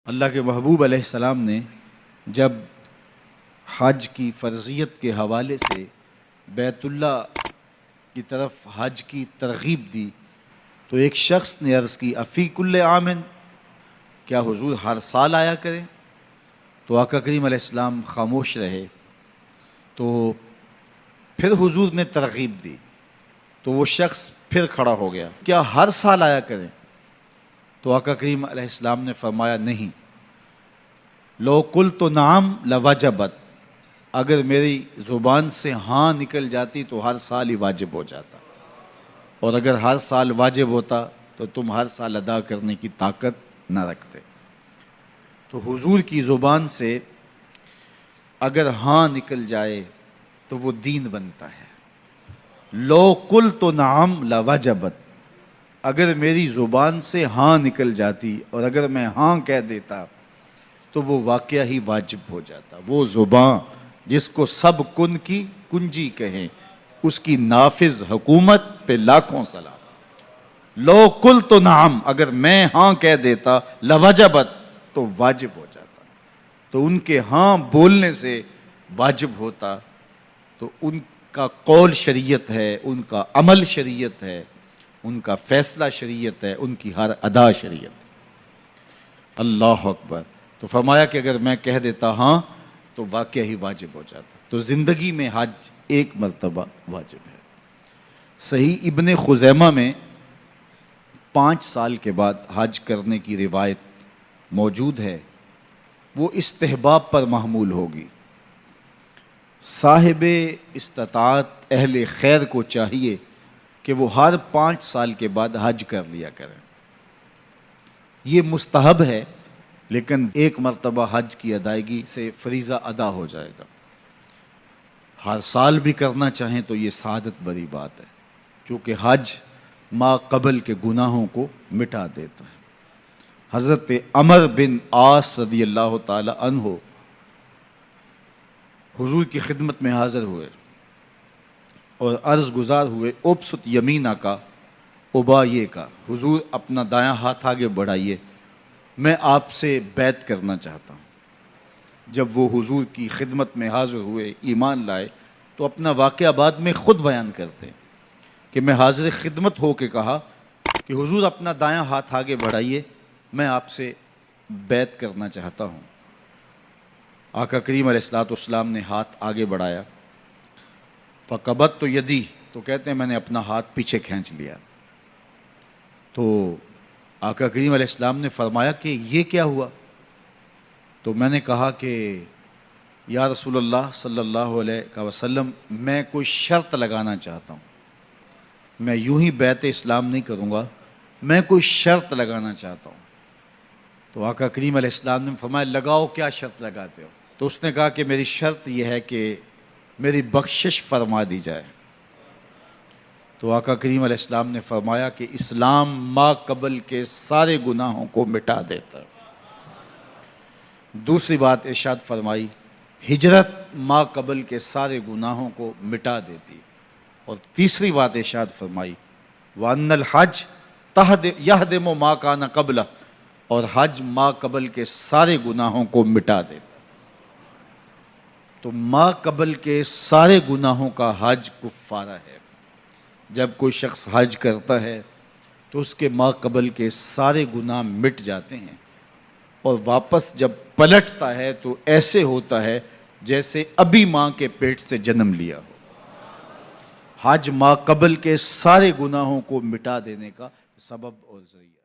اللہ کے محبوب علیہ السلام نے جب حج کی فرضیت کے حوالے سے بیت اللہ کی طرف حج کی ترغیب دی تو ایک شخص نے عرض کی افی کل عامن، کیا حضور ہر سال آیا کریں؟ تو آقا کریم علیہ السلام خاموش رہے۔ تو پھر حضور نے ترغیب دی تو وہ شخص پھر کھڑا ہو گیا، کیا ہر سال آیا کریں؟ تو آقا کریم علیہ السلام نے فرمایا نہیں، لو قلت نعم لوجبت، اگر میری زبان سے ہاں نکل جاتی تو ہر سال ہی واجب ہو جاتا، اور اگر ہر سال واجب ہوتا تو تم ہر سال ادا کرنے کی طاقت نہ رکھتے۔ تو حضور کی زبان سے اگر ہاں نکل جائے تو وہ دین بنتا ہے۔ لو قلت نعم لوجبت، اگر میری زبان سے ہاں نکل جاتی اور اگر میں ہاں کہہ دیتا تو وہ واقعہ ہی واجب ہو جاتا۔ وہ زبان جس کو سب کن کی کنجی کہیں، اس کی نافذ حکومت پہ لاکھوں سلام۔ لو قلت نعم، اگر میں ہاں کہہ دیتا، لوجبت، تو واجب ہو جاتا۔ تو ان کے ہاں بولنے سے واجب ہوتا، تو ان کا قول شریعت ہے، ان کا عمل شریعت ہے، ان کا فیصلہ شریعت ہے، ان کی ہر ادا شریعت ہے۔ اللہ اکبر۔ تو فرمایا کہ اگر میں کہہ دیتا ہاں تو واقعہ ہی واجب ہو جاتا۔ تو زندگی میں حج ایک مرتبہ واجب ہے۔ صحیح ابن خزیمہ میں 5 سال کے بعد حج کرنے کی روایت موجود ہے، وہ استحباب پر محمول ہوگی۔ صاحب استطاعت اہل خیر کو چاہیے کہ وہ ہر 5 سال کے بعد حج کر لیا کریں۔ یہ مستحب ہے، لیکن ایک مرتبہ حج کی ادائیگی سے فریضہ ادا ہو جائے گا۔ ہر سال بھی کرنا چاہیں تو یہ سعادت بری بات ہے، چونکہ حج ما قبل کے گناہوں کو مٹا دیتا ہے۔ حضرت عمر بن عاص رضی اللہ تعالی عنہ حضور کی خدمت میں حاضر ہوئے اور عرض گزار ہوئے ابسط یمینہ کا ابایے کا، حضور اپنا دایاں ہاتھ آگے بڑھائیے، میں آپ سے بیعت کرنا چاہتا ہوں۔ جب وہ حضور کی خدمت میں حاضر ہوئے، ایمان لائے، تو اپنا واقعہ بعد میں خود بیان کرتے کہ میں حاضر خدمت ہو کے کہا کہ حضور اپنا دایاں ہاتھ آگے بڑھائیے، میں آپ سے بیعت کرنا چاہتا ہوں۔ آقا کریم علیہ السلام نے ہاتھ آگے بڑھایا، فقبضت یدی، تو کہتے ہیں میں نے اپنا ہاتھ پیچھے کھینچ لیا۔ تو آقا کریم علیہ السلام نے فرمایا کہ یہ کیا ہوا؟ تو میں نے کہا کہ یا رسول اللہ صلی اللہ علیہ وسلم، میں کوئی شرط لگانا چاہتا ہوں، میں یوں ہی بیعت اسلام نہیں کروں گا، میں کوئی شرط لگانا چاہتا ہوں۔ تو آقا کریم علیہ السلام نے فرمایا لگاؤ، کیا شرط لگاتے ہو؟ تو اس نے کہا کہ میری شرط یہ ہے کہ میری بخشش فرما دی جائے۔ تو آقا کریم علیہ السلام نے فرمایا کہ اسلام ما قبل کے سارے گناہوں کو مٹا دیتا ہے۔ دوسری بات ارشاد فرمائی، ہجرت ما قبل کے سارے گناہوں کو مٹا دیتی۔ اور تیسری بات ارشاد فرمائی، وَأَنَّ الْحَجْ يَهْدِمُ مَا كَانَ قَبْلَهُ، اور حج ما قبل کے سارے گناہوں کو مٹا دیتا۔ تو ما قبل کے سارے گناہوں کا حج کفارہ ہے۔ جب کوئی شخص حج کرتا ہے تو اس کے ما قبل کے سارے گناہ مٹ جاتے ہیں، اور واپس جب پلٹتا ہے تو ایسے ہوتا ہے جیسے ابھی ماں کے پیٹ سے جنم لیا ہو۔ حج ما قبل کے سارے گناہوں کو مٹا دینے کا سبب اور ذریعہ۔